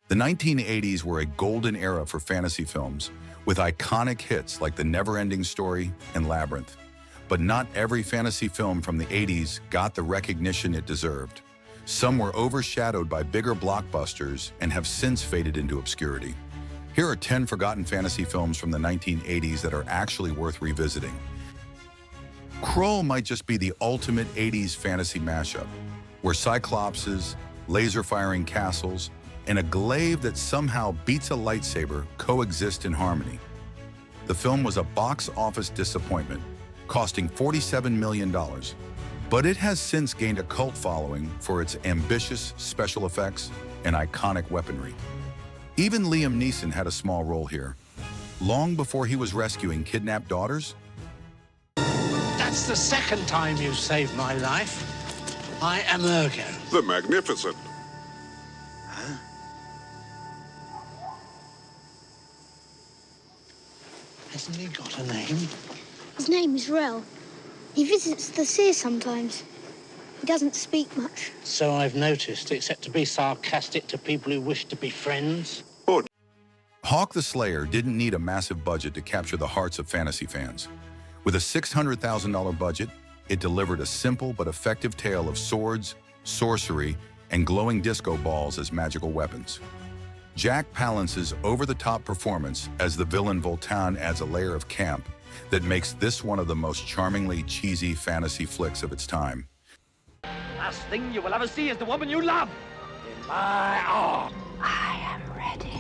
The 1980s were a golden era for fantasy films, with iconic hits like The Never-Ending Story and Labyrinth. But not every fantasy film from the 80s got the recognition it deserved. Some were overshadowed by bigger blockbusters and have since faded into obscurity. Here are 10 forgotten fantasy films from the 1980s that are actually worth revisiting. Krull might just be the ultimate 80s fantasy mashup, where cyclopses, laser-firing castles, and a glaive that somehow beats a lightsaber coexist in harmony. The film was a box office disappointment, costing $47 million, but it has since gained a cult following for its ambitious special effects and iconic weaponry. Even Liam Neeson had a small role here. Long before he was rescuing kidnapped daughters, That's the second time you've saved my life. I am Ergo. The Magnificent. Huh? Hasn't he got a name? His name is Rel. He visits the seer sometimes. He doesn't speak much. So I've noticed, except to be sarcastic to people who wish to be friends. Hawk the Slayer didn't need a massive budget to capture the hearts of fantasy fans. With a $600,000 budget, it delivered a simple but effective tale of swords, sorcery, and glowing disco balls as magical weapons. Jack Palance's over-the-top performance as the villain Voltan adds a layer of camp that makes this one of the most charmingly cheesy fantasy flicks of its time. Last thing you will ever see is the woman you love in my arms. I am ready.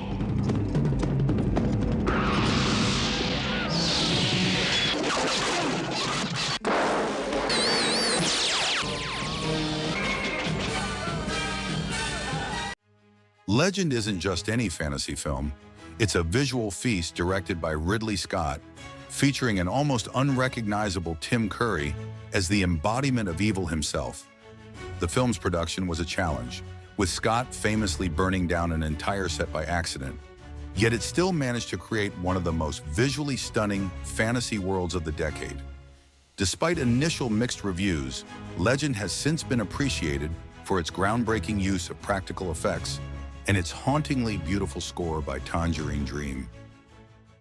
Legend isn't just any fantasy film. It's a visual feast directed by Ridley Scott, featuring an almost unrecognizable Tim Curry as the embodiment of evil himself. The film's production was a challenge, with Scott famously burning down an entire set by accident. Yet it still managed to create one of the most visually stunning fantasy worlds of the decade. Despite initial mixed reviews, Legend has since been appreciated for its groundbreaking use of practical effects and its hauntingly beautiful score by Tangerine Dream.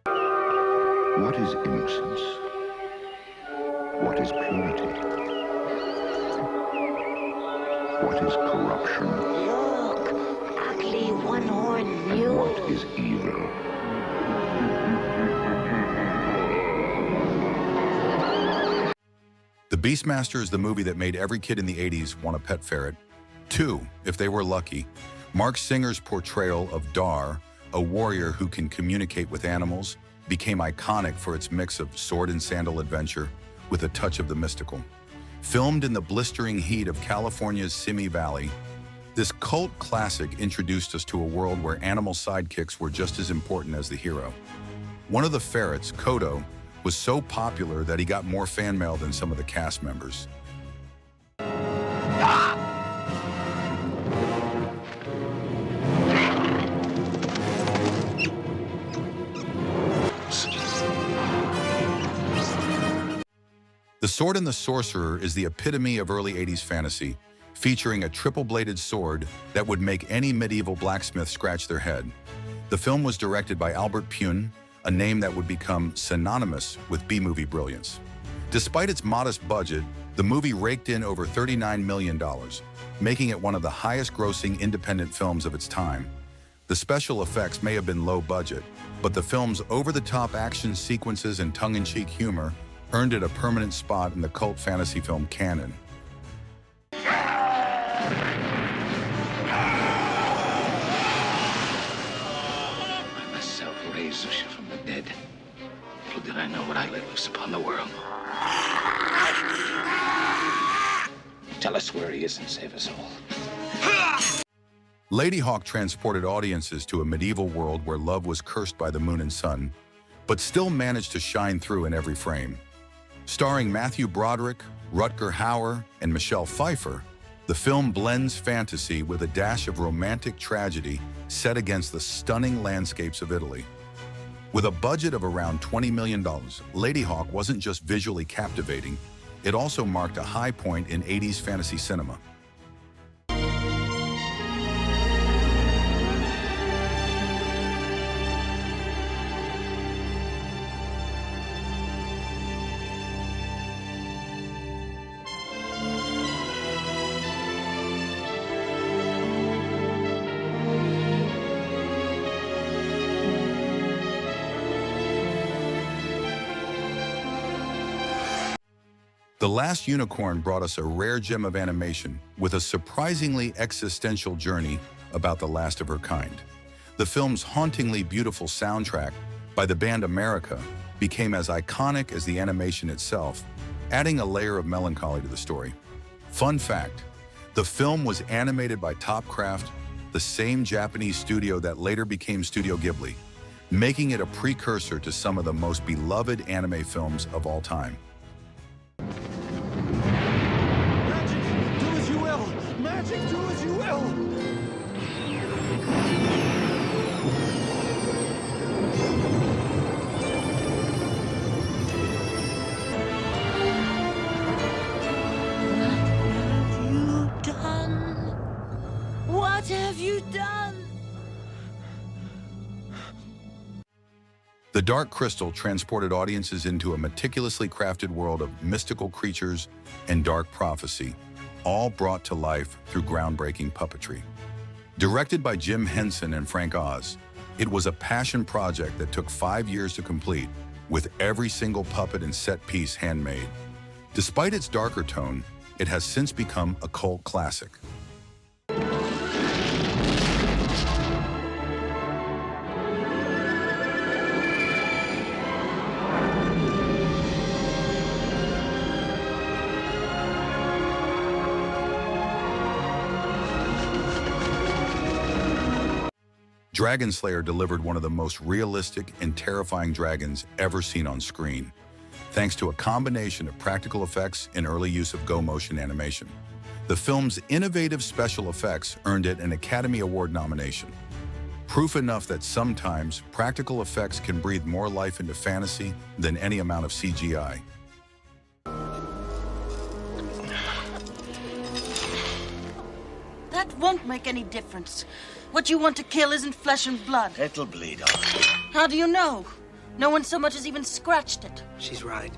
What is innocence? What is purity? What is corruption? Look, ugly one-horned mule. What is evil? The Beastmaster is the movie that made every kid in the 80s want a pet ferret. 2, if they were lucky. Mark Singer's portrayal of Dar, a warrior who can communicate with animals, became iconic for its mix of sword and sandal adventure with a touch of the mystical. Filmed in the blistering heat of California's Simi Valley, this cult classic introduced us to a world where animal sidekicks were just as important as the hero. One of the ferrets, Kodo, was so popular that he got more fan mail than some of the cast members. The Sword and the Sorcerer is the epitome of early 80s fantasy, featuring a triple-bladed sword that would make any medieval blacksmith scratch their head. The film was directed by Albert Pyun, a name that would become synonymous with B-movie brilliance. Despite its modest budget, the movie raked in over $39 million, making it one of the highest-grossing independent films of its time. The special effects may have been low budget, but the film's over-the-top action sequences and tongue-in-cheek humor earned it a permanent spot in the cult fantasy film canon. I myself raised Zusha from the dead. Little did I know what I let loose upon the world. Tell us where he is and save us all. Ladyhawke transported audiences to a medieval world where love was cursed by the moon and sun, but still managed to shine through in every frame. Starring Matthew Broderick, Rutger Hauer, and Michelle Pfeiffer, the film blends fantasy with a dash of romantic tragedy set against the stunning landscapes of Italy. With a budget of around $20 million, Ladyhawke wasn't just visually captivating, it also marked a high point in 80s fantasy cinema. The Last Unicorn brought us a rare gem of animation with a surprisingly existential journey about the last of her kind. The film's hauntingly beautiful soundtrack by the band America became as iconic as the animation itself, adding a layer of melancholy to the story. Fun fact, the film was animated by Topcraft, the same Japanese studio that later became Studio Ghibli, making it a precursor to some of the most beloved anime films of all time. Magic, do as you will! Magic, do as you will! What have you done? The Dark Crystal transported audiences into a meticulously crafted world of mystical creatures and dark prophecy, all brought to life through groundbreaking puppetry. Directed by Jim Henson and Frank Oz, it was a passion project that took 5 years to complete, with every single puppet and set piece handmade. Despite its darker tone, it has since become a cult classic. Dragonslayer delivered one of the most realistic and terrifying dragons ever seen on screen, thanks to a combination of practical effects and early use of go-motion animation. The film's innovative special effects earned it an Academy Award nomination. Proof enough that sometimes practical effects can breathe more life into fantasy than any amount of CGI. That won't make any difference. What you want to kill isn't flesh and blood. It'll bleed off. How do you know? No one so much as even scratched it. She's right.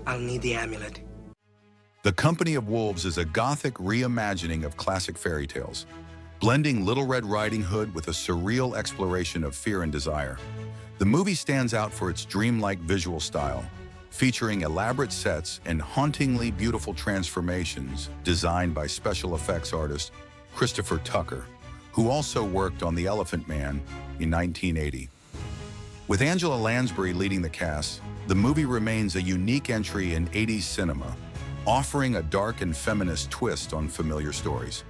I'll need the amulet. The Company of Wolves is a gothic reimagining of classic fairy tales, blending Little Red Riding Hood with a surreal exploration of fear and desire. The movie stands out for its dreamlike visual style, featuring elaborate sets and hauntingly beautiful transformations designed by special effects artist Christopher Tucker, who also worked on The Elephant Man in 1980. With Angela Lansbury leading the cast, the movie remains a unique entry in 80s cinema, offering a dark and feminist twist on familiar stories.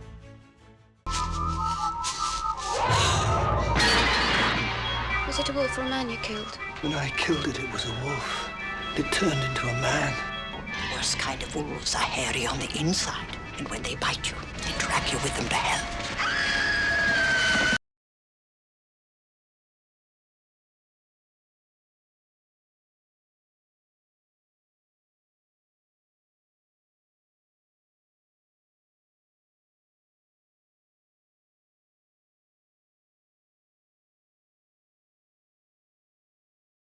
Was it a wolf or a man you killed? When I killed it, it was a wolf. It turned into a man. The worst kind of wolves are hairy on the inside, and when they bite you, they drag you with them to hell.